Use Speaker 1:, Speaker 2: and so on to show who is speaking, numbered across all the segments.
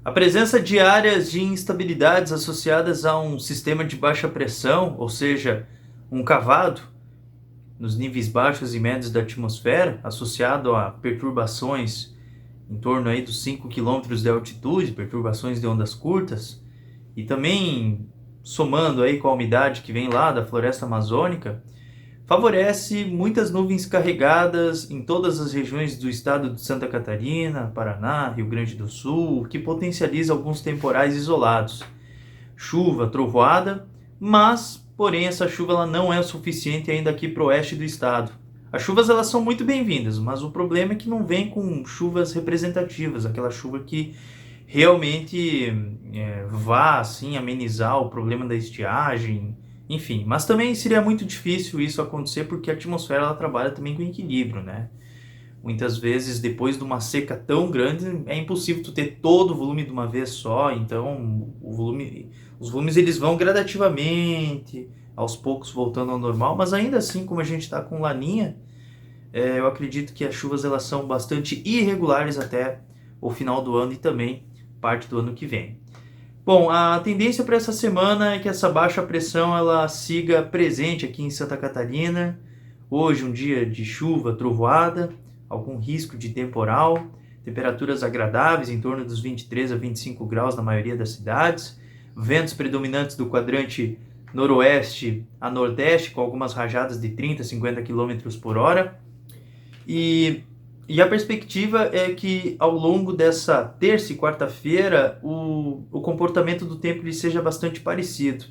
Speaker 1: A presença de áreas de instabilidades associadas a um sistema de baixa pressão, ou seja, um cavado, nos níveis baixos e médios da atmosfera, associado a perturbações em torno aí dos 5 quilômetros de altitude, perturbações de ondas curtas, e também somando aí com a umidade que vem lá da floresta amazônica, favorece muitas nuvens carregadas em todas as regiões do estado de Santa Catarina, Paraná, Rio Grande do Sul, que potencializa alguns temporais isolados. Chuva, trovoada, mas, porém, essa chuva ela não é o suficiente ainda aqui para o oeste do estado. As chuvas elas são muito bem-vindas, mas o problema é que não vem com chuvas representativas, aquela chuva que realmente vá assim, amenizar o problema da estiagem, enfim. Mas também seria muito difícil isso acontecer porque a atmosfera ela trabalha também com equilíbrio, né? Muitas vezes, depois de uma seca tão grande, é impossível tu ter todo o volume de uma vez só, então os volumes eles vão gradativamente, aos poucos voltando ao normal, mas ainda assim, como a gente está com laninha, eu acredito que as chuvas elas são bastante irregulares até o final do ano e também parte do ano que vem. Bom, a tendência para essa semana é que essa baixa pressão ela siga presente aqui em Santa Catarina. Hoje um dia de chuva, trovoada, algum risco de temporal, temperaturas agradáveis em torno dos 23 a 25 graus na maioria das cidades, ventos predominantes do quadrante noroeste a nordeste com algumas rajadas de 30 a 50 km por hora. E a perspectiva é que ao longo dessa terça e quarta-feira o comportamento do tempo ele seja bastante parecido.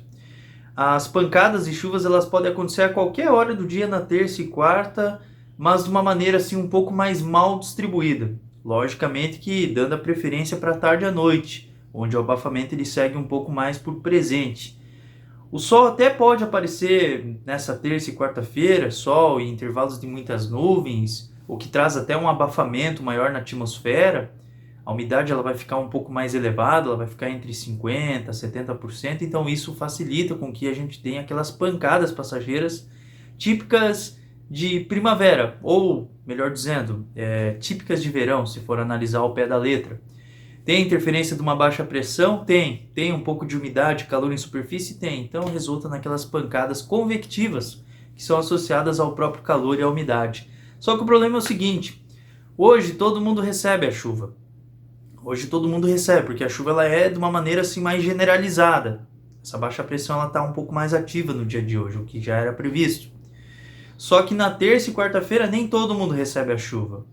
Speaker 1: As pancadas e chuvas elas podem acontecer a qualquer hora do dia na terça e quarta, mas de uma maneira assim um pouco mais mal distribuída. Logicamente que dando a preferência para tarde à noite, onde o abafamento ele segue um pouco mais por presente. O sol até pode aparecer nessa terça e quarta-feira, sol em intervalos de muitas nuvens, o que traz até um abafamento maior na atmosfera. A umidade ela vai ficar um pouco mais elevada, ela vai ficar entre 50% a 70%, então isso facilita com que a gente tenha aquelas pancadas passageiras típicas de primavera, ou melhor dizendo, típicas de verão, se for analisar ao pé da letra. Tem interferência de uma baixa pressão? Tem. Tem um pouco de umidade, calor em superfície? Tem. Então resulta naquelas pancadas convectivas que são associadas ao próprio calor e à umidade. Só que o problema é o seguinte, hoje todo mundo recebe a chuva. Hoje todo mundo recebe, porque a chuva ela é de uma maneira assim mais generalizada. Essa baixa pressão ela está um pouco mais ativa no dia de hoje, o que já era previsto. Só que na terça e quarta-feira nem todo mundo recebe a chuva.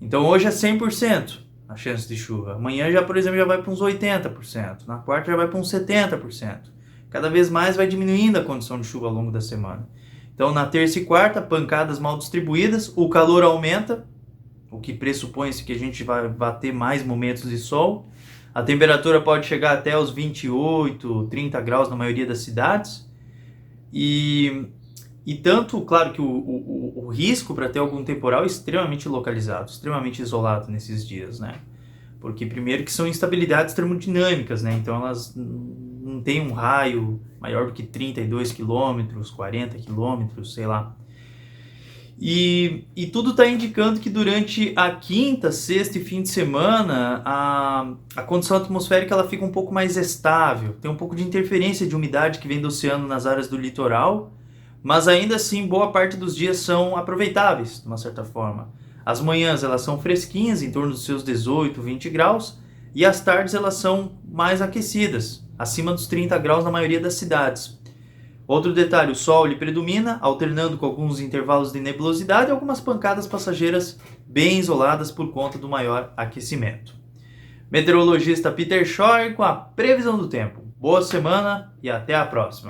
Speaker 1: Então hoje é 100%. A chance de chuva. Amanhã já, por exemplo, já vai para uns 80%. Na quarta já vai para uns 70%. Cada vez mais vai diminuindo a condição de chuva ao longo da semana. Então, na terça e quarta, pancadas mal distribuídas, o calor aumenta, o que pressupõe-se que a gente vai bater mais momentos de sol. A temperatura pode chegar até os 28, 30 graus na maioria das cidades. E tanto, claro que o risco para ter algum temporal é extremamente localizado, extremamente isolado nesses dias, né? Porque primeiro que são instabilidades termodinâmicas, né? Então elas não têm um raio maior do que 32 quilômetros, 40 quilômetros, sei lá. E tudo está indicando que durante a quinta, sexta e fim de semana a condição atmosférica ela fica um pouco mais estável, tem um pouco de interferência de umidade que vem do oceano nas áreas do litoral, mas ainda assim boa parte dos dias são aproveitáveis, de uma certa forma. As manhãs elas são fresquinhas, em torno dos seus 18, 20 graus, e as tardes elas são mais aquecidas, acima dos 30 graus na maioria das cidades. Outro detalhe, o sol ele predomina, alternando com alguns intervalos de nebulosidade e algumas pancadas passageiras bem isoladas por conta do maior aquecimento. Meteorologista Peter Schor com a previsão do tempo. Boa semana e até a próxima!